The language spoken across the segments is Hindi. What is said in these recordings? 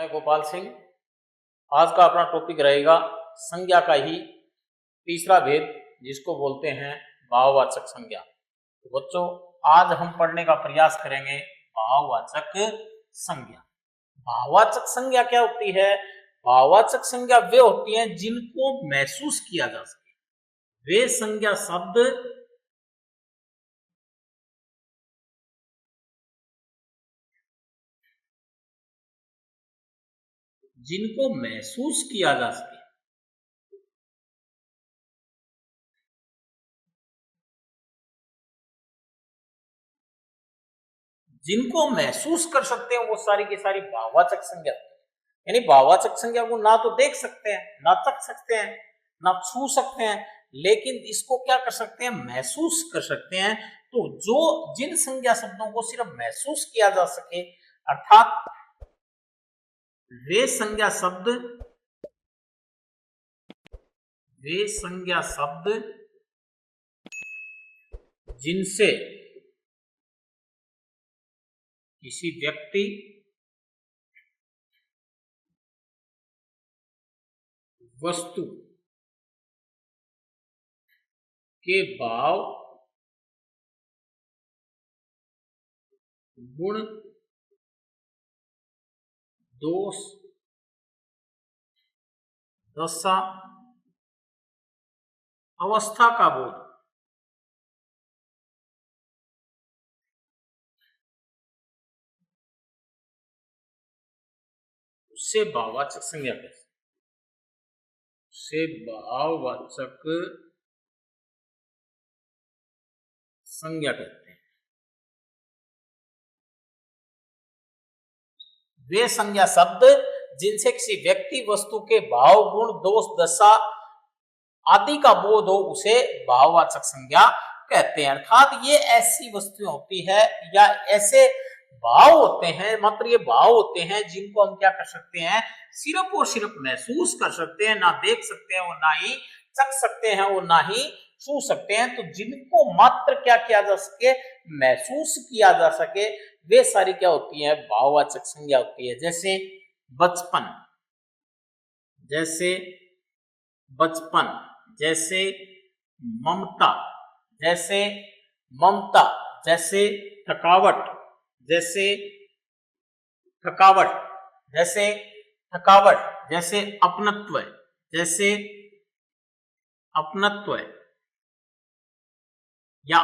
मैं गोपाल सिंह। आज का अपना टॉपिक रहेगा संज्ञा का ही तीसरा भेद, जिसको बोलते हैं भाववाचक संज्ञा। तो बच्चों, आज हम पढ़ने का प्रयास करेंगे भाववाचक संज्ञा। भाववाचक संज्ञा क्या होती है? भाववाचक संज्ञा वे होती हैं जिनको महसूस किया जा सके। वे संज्ञा शब्द जिनको महसूस किया जा सके। जिनको महसूस कर सकते हैं वो सारी की सारी भाववाचक संज्ञा। यानी भाववाचक संज्ञा को ना तो देख सकते हैं, ना तक सकते हैं, ना छू सकते हैं, लेकिन इसको क्या कर सकते हैं? महसूस कर सकते हैं। तो जो जिन संज्ञा शब्दों को सिर्फ महसूस किया जा सके, अर्थात वे संज्ञा शब्द जिनसे किसी व्यक्ति, वस्तु के भाव, गुण, दोष, दशा, अवस्था का बोध, उससे भाववाचक संज्ञा कहते हैं। से भाववाचक संज्ञा कहते हैं। वे संज्ञा शब्द जिनसे किसी व्यक्ति, वस्तु के भाव, गुण, दोष, दशा आदि का बोध हो, उसे भाववाचक संज्ञा कहते हैं। अर्थात ये ऐसी वस्तुएं होती है या ऐसे भाव होते हैं, मात्र ये भाव होते हैं जिनको हम क्या कर सकते हैं? सिर्फ और सिर्फ महसूस कर सकते हैं। ना देख सकते हैं और ना ही चख सकते हैं और ना ही छू सकते हैं। तो जिनको मात्र क्या किया जा सके? महसूस किया जा सके, वे सारी क्या होती है? भाववाचक संज्ञा होती है। जैसे बचपन, जैसे ममता, जैसे थकावट, जैसे अपनत्व या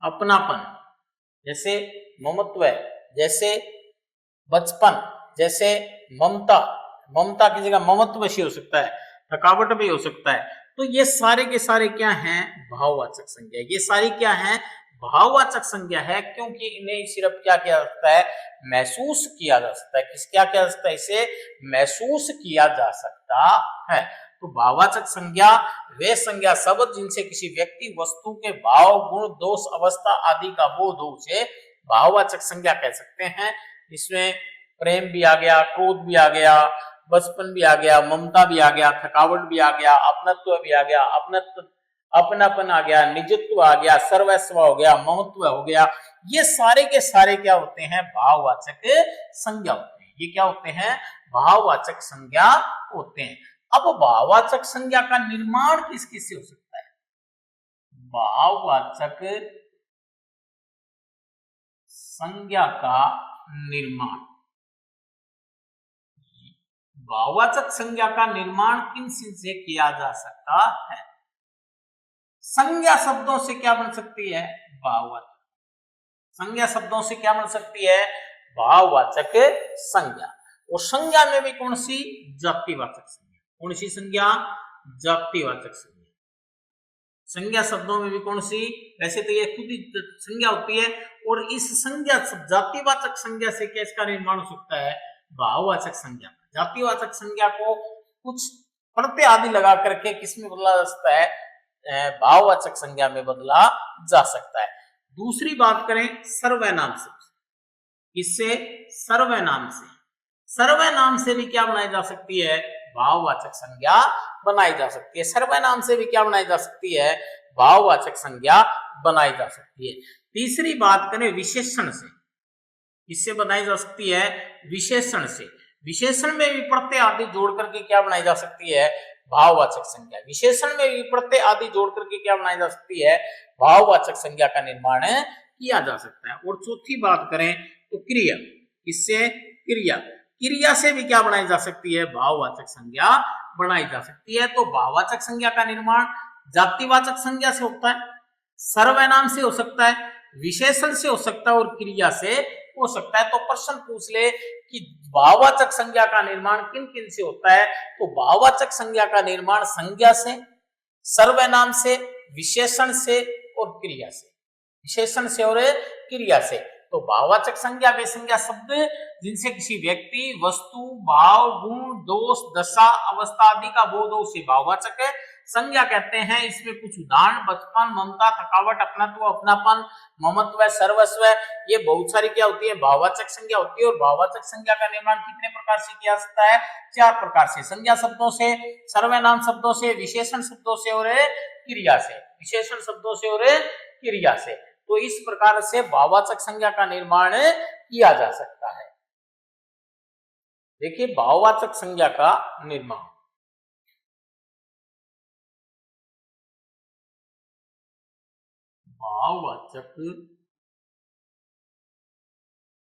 अपनापन, जैसे ममत्व, जैसे बचपन, जैसे ममता की जगह ममत्व भी हो सकता है, थकावट भी हो सकता है। तो ये सारे के सारे क्या हैं? भाववाचक संज्ञा। ये सारी क्या हैं? भाववाचक संज्ञा है, क्योंकि इन्हें सिर्फ क्या किया जा सकता है? महसूस किया जा सकता है। क्या किया जा सकता है? इसे महसूस किया जा सकता है। तो भाववाचक संज्ञा वे संज्ञा शब्द जिनसे किसी व्यक्ति, वस्तु के भाव, गुण, दोष, अवस्था आदि का बोध हो, उसे भाववाचक संज्ञा कह सकते हैं। इसमें प्रेम भी आ गया, क्रोध भी आ गया, बचपन भी आ गया, ममता भी आ गया, थकावट भी आ गया, अपनत्व भी आ गया, अपनापन आ गया, निजत्व आ गया, सर्वस्व हो गया, ममत्व हो गया। ये सारे के सारे क्या होते हैं? भाववाचक संज्ञा होते हैं। ये क्या होते हैं? भाववाचक संज्ञा होते हैं। अब भाववाचक संज्ञा का निर्माण किस किस से हो सकता है? भाववाचक संज्ञा का निर्माण, भाववाचक संज्ञा का निर्माण किन से किया जा सकता है? संज्ञा शब्दों से क्या बन सकती है? भाववाचक। संज्ञा शब्दों से क्या बन सकती है? भाववाचक संज्ञा। और संज्ञा में भी कौन सी? जातिवाचक संज्ञा। कौन सी संज्ञा? जातिवाचक संज्ञा। संज्ञा शब्दों में भी कौन सी? वैसे तो ये खुद ही संज्ञा होती है, और इस संज्ञा जातिवाचक संज्ञा से क्या इसका निर्माण हो सकता है? भाववाचक संज्ञा। जातिवाचक संज्ञा को कुछ प्रत्यय आदि लगा करके किसमें बदला जा सकता है? भाववाचक संज्ञा में बदला जा सकता है। दूसरी बात करें सर्वनाम से, इससे सर्वनाम से भी क्या बनाई जा सकती है? भाववाचक संज्ञा बनाई जा सकती है। सर्वनाम से भी क्या बनाई जा सकती है? भाववाचक संज्ञा बनाई जा सकती है। तीसरी बात करें विशेषण से, किससे बनाई जा सकती है? विशेषण से। विशेषण में विप्रत्यय आदि जोड़ करके क्या बनाई जा सकती है? भाववाचक संज्ञा। विशेषण में विप्रत्यय आदि जोड़ करके क्या बनाई जा सकती है? भाववाचक संज्ञा का निर्माण किया जा सकता है। और चौथी बात करें तो क्रिया। किससे? क्रिया। क्रिया से भी क्या बनाई जा सकती है? भाववाचक संज्ञा बनाई जा सकती है। तो भाववाचक संज्ञा का निर्माण जातिवाचक संज्ञा से होता है, सर्वनाम से हो सकता है, विशेषण से हो सकता है और क्रिया से हो सकता है। तो प्रश्न पूछ ले कि भाववाचक संज्ञा का निर्माण किन किन से होता है? तो भाववाचक संज्ञा का निर्माण संज्ञा से, सर्वनाम से, विशेषण से और क्रिया से। विशेषण से और क्रिया से। तो भाववाचक संज्ञा वे संज्ञा शब्द जिनसे किसी व्यक्ति, वस्तु, भाव, गुण, दोष, दशा, अवस्था आदि का बोध हो उसे भाववाचक संज्ञा कहते हैं। इसमें कुछ उदाहरण बचपन, ममता, थकावट, अपनत्व, अपनापन, ममत्व, सर्वस्व, ये बहुत सारी क्या होती है? भाववाचक संज्ञा होती है। और भाववाचक संज्ञा का निर्माण कितने प्रकार से किया जाता है? 4 प्रकार से। संज्ञा शब्दों से, सर्वनाम शब्दों से, विशेषण शब्दों से और क्रिया से। विशेषण शब्दों से और क्रिया से। तो इस प्रकार से भाववाचक संज्ञा का निर्माण किया जा सकता है। देखिए भाववाचक संज्ञा का निर्माण। भाववाचक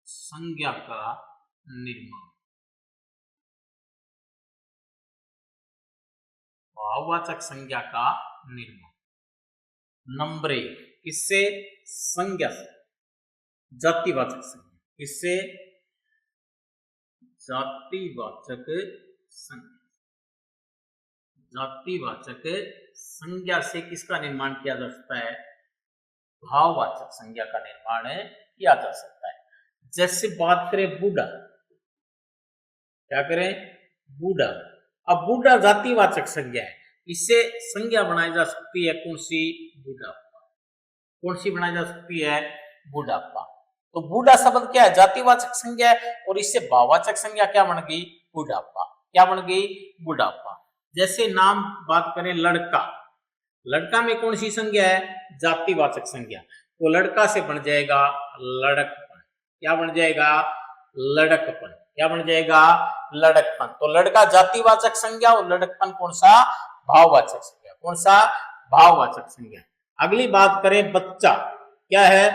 संज्ञा का निर्माण। भाववाचक संज्ञा का निर्माण। नंबर 1 किससे? संज्ञा से, जातिवाचक संज्ञा। किससे? जातिवाचक संज्ञा। जातिवाचक संज्ञा से किसका निर्माण किया जा सकता है? भाववाचक संज्ञा का निर्माण किया जा सकता है। जैसे बात करें बूढ़ा, क्या करें? बूढ़ा। अब बूढ़ा जातिवाचक संज्ञा है, इससे संज्ञा बनाई जा सकती है कौन सी? बुढ़ापा। कौन सी बनाई जा सकती है? बुढ़ापा। तो बूढ़ा शब्द क्या है? जातिवाचक संज्ञा है और इससे भाववाचक संज्ञा क्या बन गई? बुढ़ापा। क्या बन गई? बुढ़ापा। जैसे नाम बात करें लड़का, लड़का में कौन सी संज्ञा है? जातिवाचक संज्ञा। तो लड़का से बन जाएगा लड़कपन। क्या बन जाएगा? लड़कपन। क्या बन जाएगा? लड़कपन। तो लड़का जातिवाचक संज्ञा और लड़कपन कौन सा? भाववाचक संज्ञा। कौन सा? भाववाचक संज्ञा। अगली बात करें बच्चा, क्या है?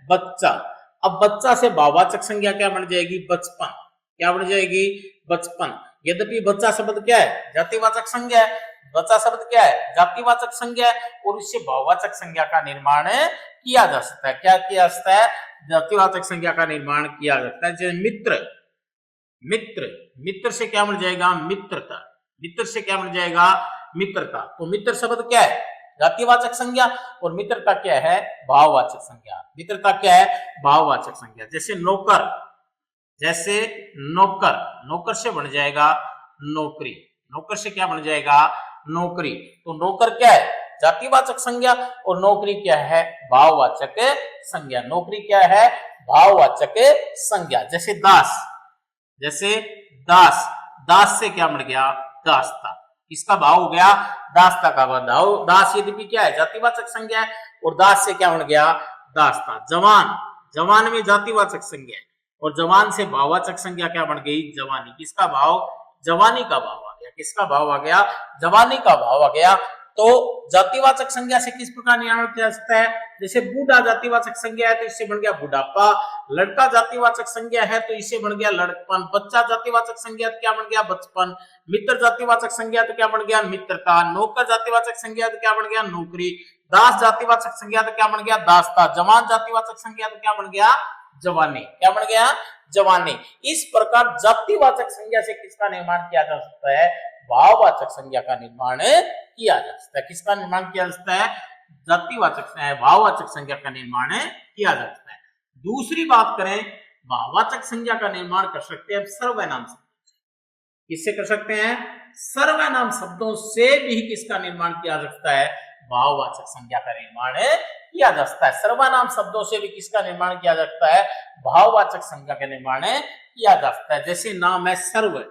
बच्चा। अब बच्चा से भाववाचक संज्ञा क्या बन जाएगी? बचपन। क्या बन जाएगी? बचपन। यद्यपि बच्चा शब्द क्या है? जातिवाचक संज्ञा है। बच्चा शब्द क्या है? जातिवाचक संज्ञा है और इससे भाववाचक संज्ञा का निर्माण किया जा सकता है। क्या किया जा सकता है? जातिवाचक संज्ञा का निर्माण किया जाता है। जैसे मित्र, मित्र। मित्र से क्या बन जाएगा? मित्रता। मित्र से क्या बन जाएगा? मित्रता। तो मित्र शब्द क्या है? जातिवाचक संज्ञा और मित्रता क्या है? भाववाचक संज्ञा। मित्रता क्या है? भाववाचक संज्ञा। जैसे नौकर, जैसे नौकर, नौकर से बन जाएगा नौकरी। नौकर से क्या बन जाएगा? नौकरी। तो नौकर क्या है? जातिवाचक संज्ञा और नौकरी क्या है? भाववाचक संज्ञा। नौकरी क्या है? भाववाचक संज्ञा। जैसे दास, जैसे दास, दास से क्या बन गया? दासता। किसका भाव हो गया? दासता का भाव। दास यद्यपि क्या है? जातिवाचक संज्ञा है और दास से क्या बन गया? दासता। जवान, जवान में जातिवाचक संज्ञा है और जवान से भाववाचक संज्ञा क्या बन गई? जवानी। किसका भाव? जवानी का भाव आ गया। किसका भाव आ गया? जवानी का भाव आ गया। तो जातिवाचक संज्ञा से किस प्रकार निर्माण किया जा सकता है? जैसे बूढ़ा जातिवाचक संज्ञा है तो इससे बन गया बुढ़ापा। लड़का जातिवाचक संज्ञा है तो इससे बन गया लड़कपन। बच्चा जातिवाचक संज्ञा तो क्या बन गया? बचपन। मित्र जातिवाचक संज्ञा तो क्या बन गया? मित्रता। नौकर जातिवाचक संज्ञा तो क्या बन गया? नौकरी। दास जातिवाचक संज्ञा तो क्या बन गया? दासता। जवान जातिवाचक संज्ञा तो क्या बन गया? जवानी। क्या बन गया? जवानी। इस प्रकार जातिवाचक संज्ञा से किसका निर्माण किया जा सकता है? भाववाचक संज्ञा का निर्माण किया जा सकता है। किसका निर्माण किया जा सकता है? जातिवाचक भाववाचक संज्ञा का निर्माण किया जा सकता है। दूसरी बात करें, भाववाचक संज्ञा का निर्माण कर सकते हैं सर्वनाम शब्दों से। किससे कर सकते हैं? सर्वनाम शब्दों से भी किसका निर्माण किया जा सकता है? भाववाचक संज्ञा का निर्माण किया जा सकता है। सर्वनाम शब्दों से भी किसका निर्माण किया जा सकता है? भाववाचक संज्ञा का निर्माण किया जा सकता है। जैसे नाम है सर्व,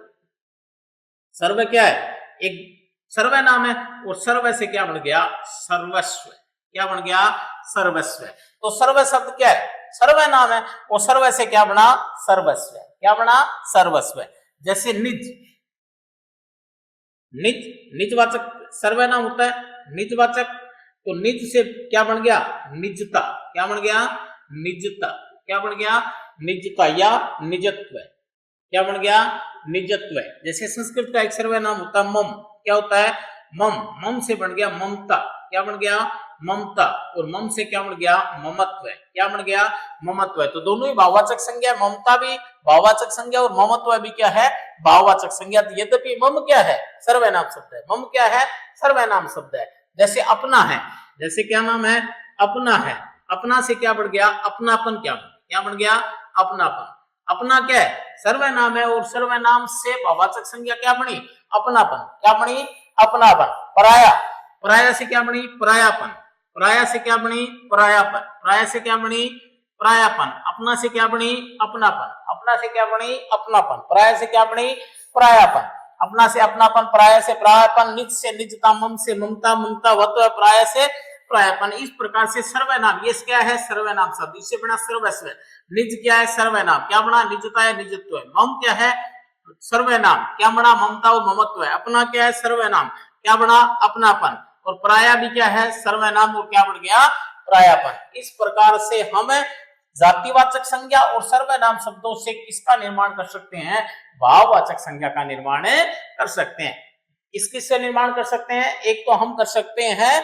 सर्व क्या है? एक सर्वनाम है और सर्व से क्या बन गया? सर्वस्व। क्या बन गया? सर्वस्व। तो सर्व शब्द क्या है? सर्वय नाम है, वो सर्वय से क्या बना, सर्वस्व, क्या बना, सर्वस्व। जैसे निज, निज निजवाचक सर्वय नाम होता है, निजवाचक, तो निज से क्या बन गया, निजता, क्या बन गया, निजता, क्या बन गया, निजता या निजत्व, क्या बन गया, निजत्व। जैसे संस्कृत का एक सर्वय नाम होता है मम, क्या होता है, मम, मम से बन गया ममता, क्या बन गया, ममता, और मम से क्या बन गया, ममत्व, क्या बन गया, ममत्व। तो दोनों ही भाववाचक संज्ञा, ममता भी भाववाचक संज्ञा और ममत्व भी क्या है, भाववाचक संज्ञा। यद्यपि मम क्या है, सर्वनाम शब्द है, मम क्या है, सर्वनाम शब्द है। जैसे अपना है, जैसे क्या नाम है, अपना है, अपना से क्या बन गया, अपनापन, क्या बन गया, अपनापन। अपना क्या है, सर्वनाम है, और सर्वनाम से भाववाचक संज्ञा क्या बनी, अपनापन, क्या बनी, अपनापन। पराया, पराया से क्या बनी, परायापन, पराया से क्या बनी, परायापन, पराया से क्या बनी, परायापन। अपना से क्या बनी, अपनापन, अपना से क्या बनी, अपनापन, पराया से क्या बनी, परायापन। अपना से अपनापन, पराया से परायापन, निज से निजता, मम से ममता, ममता वत्व, पराया से परायापन। इस प्रकार से सर्वनाम, ये क्या है, सर्वनाम शब्द, इससे बना सर्वस्व। निज क्या है, सर्वनाम, क्या बना, निजता है, निजत्व है। मम क्या है, सर्वनाम, क्या बना, ममता और ममत्व है। अपना क्या है, सर्वनाम, क्या बना, अपनापन, और पराया भी क्या है, सर्वनाम, और क्या बन गया, परायापन। इस प्रकार से हम जातिवाचक संज्ञा और सर्वनाम शब्दों से किसका निर्माण कर सकते हैं, भाववाचक संज्ञा का निर्माण कर सकते हैं। किससे निर्माण कर सकते हैं, एक तो हम कर सकते हैं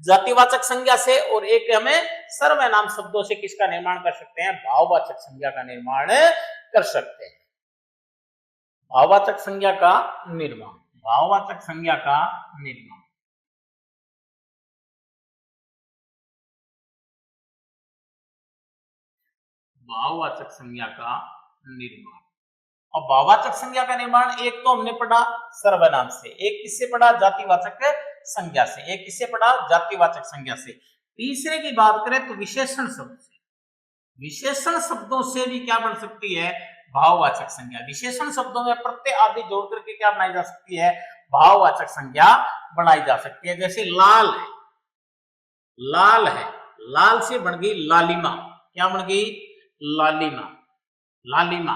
जातिवाचक संज्ञा से, और एक हमें सर्वनाम शब्दों से किसका निर्माण कर सकते हैं, भाववाचक संज्ञा का निर्माण कर सकते हैं। भाववाचक संज्ञा का निर्माण, भाववाचक संज्ञा का निर्माण। भाववाचक संज्ञा का निर्माण। और भाववाचक संज्ञा का निर्माण एक तो हमने पढ़ा सर्वनाम से, एक किससे पढ़ा, जातिवाचक संज्ञा से, एक किससे पढ़ा, जातिवाचक संज्ञा से। तीसरे की बात करें तो विशेषण शब्द से, विशेषण शब्दों से भी क्या बन सकती है, भाववाचक संज्ञा। विशेषण शब्दों में प्रत्यय आदि जोड़ करके क्या बनाई जा सकती है, भाववाचक संज्ञा बनाई जा सकती है। जैसे लाल है, लाल है, लाल से बन गई लालिमा, क्या बन गई, लालिमा, लालिमा।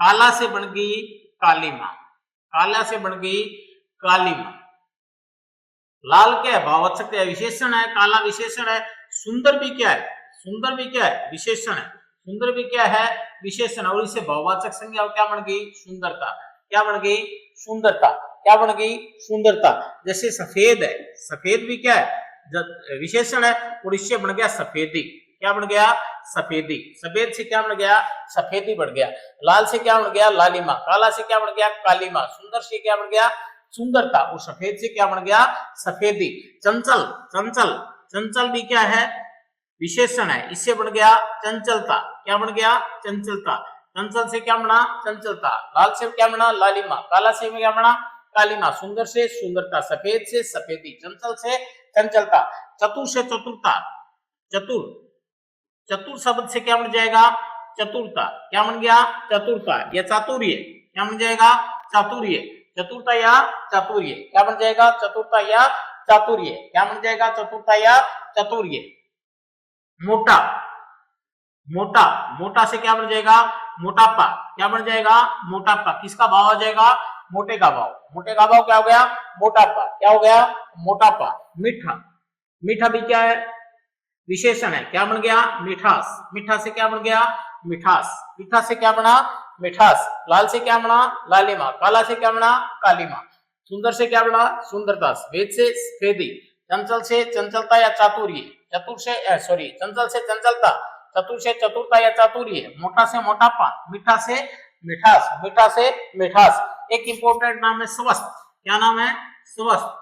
काला से बन गई कालीमा, काला से बन गई कालीमा। लाल क्या है, भाववाचक है, विशेषण है, काला विशेषण है। सुंदर भी क्या है, सुंदर भी क्या है, विशेषण है, सुंदर भी क्या है, विशेषण। और इससे भाववाचक संज्ञा क्या बन गई, सुंदरता, क्या बन गई, सुंदरता, क्या बन गई, सुंदरता। जैसे सफेद है, सफेद भी क्या है, विशेषण है, और इससे बन गया सफेदी, क्या बन गया, सफेदी। सफेद से क्या बन गया, सफेदी बढ़ गया। लाल से क्या बन गया, लालिमा, काला से क्या बन गया, कालीमा, सुंदर से क्या बन गया, सुंदरता, और सफेद से क्या बन गया, सफेदी। चंचल, चंचल, चंचल भी क्या है, विशेषण है, इससे बन गया चंचलता, क्या बन गया, चंचलता। चंचल से क्या बना, चंचलता। लाल से क्या बना, लालिमा, काला से क्या बना, कालीमा, सुंदर से सुंदरता, सफेद से सफेदी, चंचल से चंचलता। चतुर से चतुरता, चतुर, चतुर शब्द से क्या बन जाएगा, चतुरता, क्या बन गया, चतुरता या चातुर्य, क्या बन जाएगा, चातुर्य। चतुरता या चातुर्य, क्या बन जाएगा, चतुरता या चातुर्य, क्या बन जाएगा, चतुरता या चातुर्य। मोटा, मोटा, मोटा से क्या बन जाएगा, मोटापा, क्या बन जाएगा, मोटापा। किसका भाव आ जाएगा, मोटे का भाव, मोटे का भाव क्या हो गया, मोटापा, क्या हो गया, मोटापा। मीठा, मीठा भी क्या है, विशेषण है, क्या बन गया, मिठास, मीठा से क्या बन गया, मिठास, मीठा से क्या बना, मिठास। लाल से क्या बना, लालिमा, काला से क्या बना, कालीमा, सुंदर से क्या बना, सुंदरता, सफेद से सफेदी। चंचल से चंचलता या चातुर्य, चतुर से सॉरी चंचल से चंचलता, चतुर से चतुरता या चातुर्य। मोटा से मोटापा, मीठा से मिठास, मीठा से मिठास। एक इंपॉर्टेंट नाम है स्वस्थ, क्या नाम है, स्वस्थ,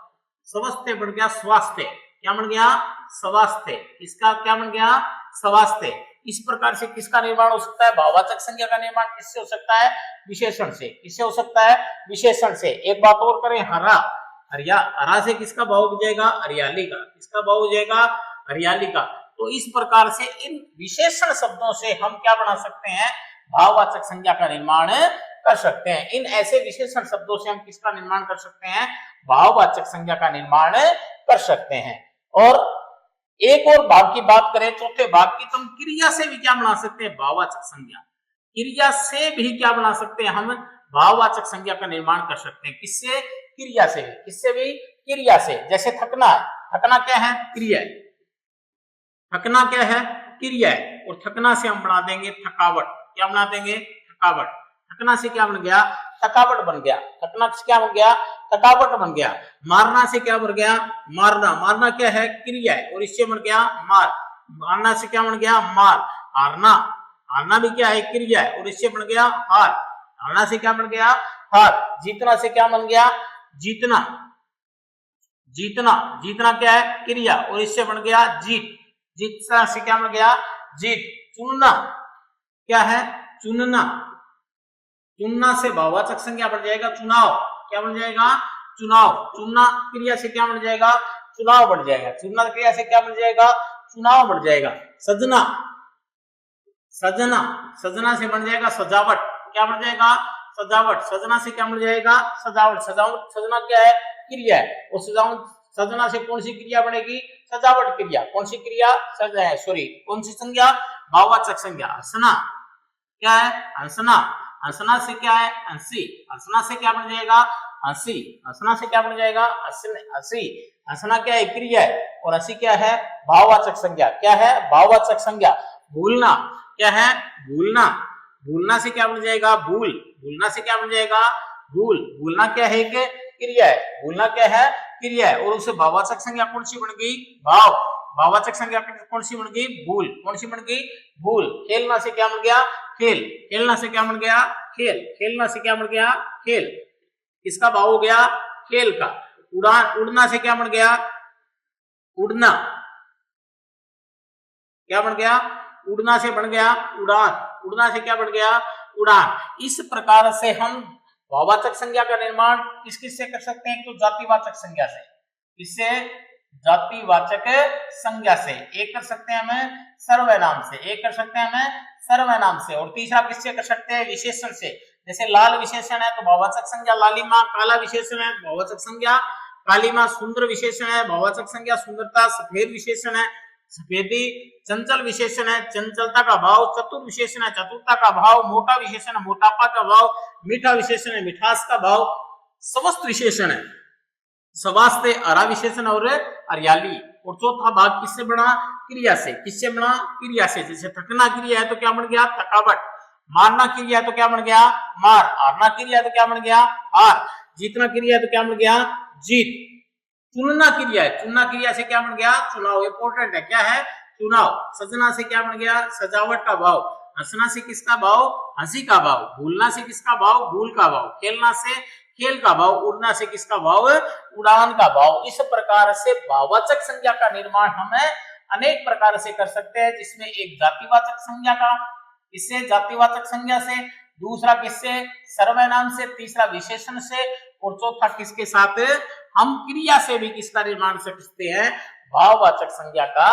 स्वस्थ बढ़ गया स्वास्थ्य, क्या बन गया, स्वास्थ्य। इसका क्या बन गया, स्वास्थ्य। इस प्रकार से किसका निर्माण हो सकता है, भाववाचक संज्ञा का निर्माण किससे हो सकता है, विशेषण से। किससे हो सकता है, विशेषण से। एक बात और करें, हरा, हरिया, हरा से किसका भाव हो जाएगा, हरियाली का, किसका भाव हो जाएगा, हरियाली का। तो इस प्रकार से इन विशेषण शब्दों से हम क्या बना सकते हैं, भाववाचक संज्ञा का निर्माण कर सकते हैं। इन ऐसे विशेषण शब्दों से हम किसका निर्माण कर सकते हैं, भाववाचक संज्ञा का निर्माण कर सकते हैं। और एक और भाग की बात करें, चौथे भाग की, तो हम क्रिया से भी क्या बना सकते हैं, भाववाचक संज्ञा। क्रिया से भी क्या बना सकते हैं, हम भाववाचक संज्ञा का निर्माण कर सकते हैं। किससे, क्रिया से भी। किससे भी, क्रिया से। जैसे थकना है, थकना क्या है, क्रिया है। थकना क्या है, क्रिया है। और थकना से हम बना देंगे थकावट। क्या बना देंगे, थकावट। थकना से क्या बन गया, थकावट बन गया। थकना से क्या बन गया, थकावट बन गया। मारना से क्या बन गया, मारना। मारना क्या है, क्रिया है, और इससे बन गया मार। मारना से क्या बन गया, मार। हारना, हारना भी क्या है, क्रिया है, और इससे बन गया हार। हारना से क्या बन गया, हार। जीतना से क्या बन गया, जीतना। जीतना, जीतना क्या है, क्रिया, और इससे बन गया जीत। जीतना से क्या बन गया, जीत। चुनना क्या है, चुनना। चुनना से भाववाचक संज्ञा बन जाएगा चुनाव। क्या बन जाएगा, चुनाव। चुनना क्रिया से क्या बन जाएगा, चुनाव बन जाएगा। चुनना क्रिया से क्या बन जाएगा, चुनाव बन जाएगा। सजना, सजना। सजना से बन जाएगा सजावट। क्या बन जाएगा, सजावट। सजना से क्या बन जाएगा, सजावट। सजावट, सजना क्या है, क्रिया है, और सजावट। सजना से कौन सी क्रिया बनेगी, सजावट क्रिया। कौन सी क्रिया, सॉरी कौन सी संज्ञा, भाववाचक संज्ञा। हंसना क्या है, हंसना। हंसना से क्या है, हंसी। हंसना से क्या बन जाएगा, हंसी। हंसना से क्या बन जाएगा, हंसी। हंसना क्या है, क्रिया है, और हंसी क्या है, भाववाचक संज्ञा। क्या है, भाववाचक संज्ञा। भूलना क्या है, भूलना। भूलना से क्या बन जाएगा, भूल। भूलना से क्या बन जाएगा, भूल। भूलना क्या है, कि क्रिया है। भूलना क्या है, क्रिया है, और उसे भाववाचक संज्ञा कौन सी बन गई, भाव। भाववाचक संज्ञा कौन सी बन गई, भूल। कौन सी बन गई, भूल। खेलना से क्या बन गया, खेल। खेलना से क्या बन गया, खेल। खेलना से क्या बन गया, खेल। किसका भाव हो गया, खेल का। उड़ान, उड़ना से क्या बन गया, उड़ना। क्या बन गया, उड़ना से बन गया उड़ान। उड़ना से क्या बन गया, उड़ान। इस प्रकार से हम भाववाचक संज्ञा का निर्माण किस किस से कर सकते हैं, तो जातिवाचक संज्ञा से। इससे जातिवाचक संज्ञा से। एक कर सकते हैं हमें सर्वनाम से, एक कर सकते हैं हमें सर्वनाम से, और तीसरा किससे कर सकते हैं, विशेषण से। जैसे लाल विशेषण है तो भाववाचक संज्ञा लालिमा। काला विशेषण है भाववाचक संज्ञा कालिमा। सुंदर विशेषण है भाववाचक संज्ञा सुंदरता। सफेद विशेषण है सफेदी। चंचल विशेषण है चंचलता का भाव। चतुर विशेषण है चतुरता का भाव। मोटा विशेषण है मोटापा का भाव। मीठा विशेषण है मिठास का भाव। स्वस्थ विशेषण है स्वास्थ्य। हरा विशेषण और हरियाली। और चौथा भाग किससे बना, क्रिया से। किससे बना, क्रिया से। जैसे थकना क्रिया है तो क्या बन गया, थकावट। मारना क्रिया है तो क्या बन गया, मार। हारना क्रिया है तो क्या बन गया, हार। जीतना क्रिया है तो क्या बन गया, जीत। चुनना क्रिया है, चुनना क्रिया से क्या बन गया, चुनाव। इंपोर्टेंट है, क्या है, चुनाव। सजना से क्या बन गया, सजावट का भाव। हंसना से किसका भाव, हंसी का भाव। भूलना से किसका भाव, भूल का भाव। खेलना से खेल का भाव। उड़ना से किसका भाव, उड़ान का भाव। इस प्रकार से भाववाचक संज्ञा का निर्माण हमें अनेक प्रकार से कर सकते हैं, जिसमें एक जातिवाचक संज्ञा का, इससे जातिवाचक संज्ञा से, दूसरा किससे, सर्वनाम से, तीसरा विशेषण से, और चौथा किसके साथ, हम क्रिया से भी किसका निर्माण कर सकते हैं, भाववाचक संज्ञा का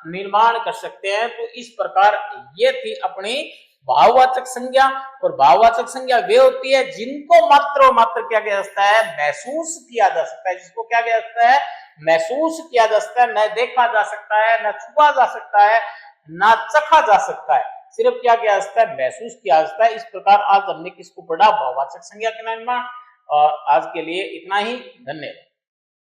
निर्माण कर सकते हैं। तो इस प्रकार ये थी अपनी भाववाचक संज्ञा। और भाववाचक संज्ञा वे होती है जिनको मात्र और मात्र क्या किया जाता है, महसूस किया जा सकता है। जिसको क्या किया जाता है, महसूस किया जा सकता है। न देखा जा सकता है, न छुआ जा सकता है, न चखा जा सकता है, सिर्फ क्या किया जाता है, महसूस किया जाता है। इस प्रकार आज हमने किसको पढ़ा, भाववाचक संज्ञा के निर्माण। और आज के लिए इतना ही, धन्यवाद।